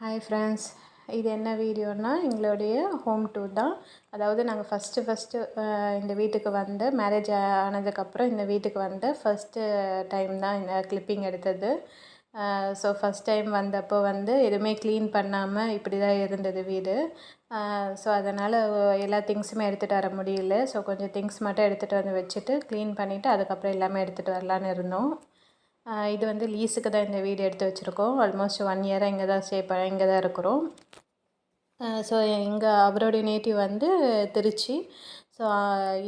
Hi friends, இது என்ன வீடியோனா எங்களுடைய ஹோம் டூர் தான். அதாவது நாங்கள் ஃபஸ்ட்டு இந்த வீட்டுக்கு வந்து மேரேஜ் ஆனதுக்கப்புறம் இந்த வீட்டுக்கு வந்து ஃபஸ்ட்டு டைம் தான் இந்த கிளிப்பிங் எடுத்தது. ஸோ ஃபஸ்ட் டைம் வந்தப்போ வந்து எதுவுமே க்ளீன் பண்ணாமல் இப்படி தான் இருந்தது வீடு. ஸோ அதனால் எல்லா திங்ஸுமே எடுத்துகிட்டு வர முடியல. ஸோ கொஞ்சம் திங்ஸ் மட்டும் எடுத்துகிட்டு வந்து வச்சுட்டு க்ளீன் பண்ணிவிட்டு அதுக்கப்புறம் எல்லாமே எடுத்துகிட்டு வரலான்னு இருந்தோம். இது வந்து லீஸுக்கு தான் இந்த வீடு எடுத்து வச்சுருக்கோம். ஆல்மோஸ்ட் 1 இயராக இங்கே தான் இருக்கிறோம். ஸோ அவருடைய நேட்டிவ் வந்து திருச்சி. ஸோ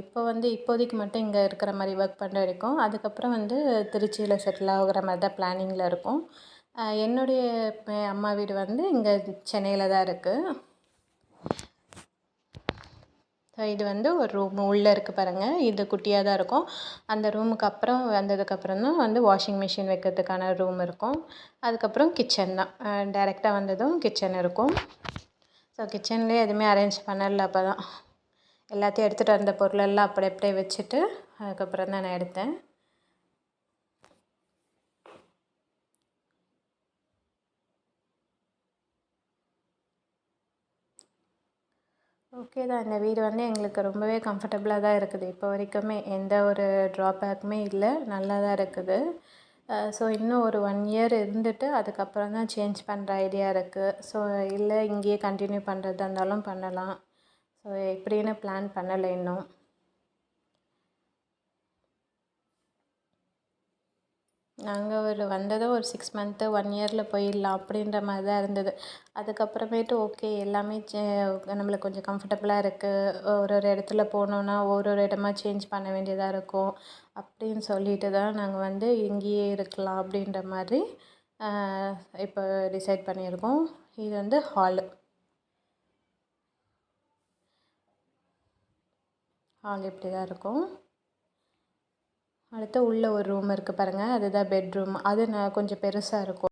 இப்போதைக்கு மட்டும் இங்கே இருக்கிற மாதிரி ஒர்க் பண்ணுற வரைக்கும், அதுக்கப்புறம் வந்து திருச்சியில் செட்டில் ஆகிற மாதிரி தான் பிளானிங்கில் இருக்கும். என்னுடைய அம்மா வீடு வந்து இங்கே சென்னையில் தான் இருக்குது. ஸோ இது வந்து ஒரு ரூம் உள்ளே இருக்குது பாருங்கள். இது குட்டியாக தான் இருக்கும். அந்த ரூமுக்கு அப்புறம் வந்ததுக்கப்புறம் தான் வந்து வாஷிங் மிஷின் வைக்கிறதுக்கான ரூம் இருக்கும். அதுக்கப்புறம் கிச்சன் தான். டைரெக்டாக வந்ததும் கிச்சன் இருக்கும். ஸோ கிச்சன்லேயே எதுவுமே அரேஞ்ச் பண்ணலை. அப்போ தான் எல்லாத்தையும் எடுத்துகிட்டு வந்த பொருளெல்லாம் அப்படியே வச்சுட்டு அதுக்கப்புறம் தான் நான் எடுத்தேன். ஓகே தான். இந்த வீடு வந்து எங்களுக்கு ரொம்பவே கம்ஃபர்டபுளாக தான் இருக்குது. இப்போ வரைக்குமே எந்த ஒரு ட்ராபேக்குமே இல்லை, நல்லா தான் இருக்குது. ஸோ இன்னும் ஒரு 1 இயர் இருந்துட்டு அதுக்கப்புறம் தான் சேஞ்ச் பண்ணுற ஐடியா இருக்குது. ஸோ இல்லை இங்கேயே கண்டினியூ பண்ணுறதா இருந்தாலும் பண்ணலாம். ஸோ எப்படின்னு பிளான் பண்ணலை இன்னும். நாங்கள் வந்ததும் ஒரு 6 மந்த்து 1 இயரில் போயிடலாம் அப்படின்ற மாதிரி தான் இருந்தது. அதுக்கப்புறமேட்டு ஓகே எல்லாமே நம்மளுக்கு கொஞ்சம் கம்ஃபர்டபுளாக இருக்குது. ஒரு இடத்துல போனோன்னா ஒரு இடமா சேஞ்ச் பண்ண வேண்டியதாக இருக்கும் அப்படின்னு சொல்லிட்டு தான் நாங்கள் வந்து இங்கேயே இருக்கலாம் அப்படின்ற மாதிரி இப்போ டிசைட் பண்ணியிருக்கோம். இது வந்து ஹால் இப்படி தான் இருக்கும். அடுத்து உள்ளே ஒரு ரூம் இருக்குது பாருங்கள், அதுதான் பெட்ரூம். அது கொஞ்சம் பெருசாக இருக்கும்.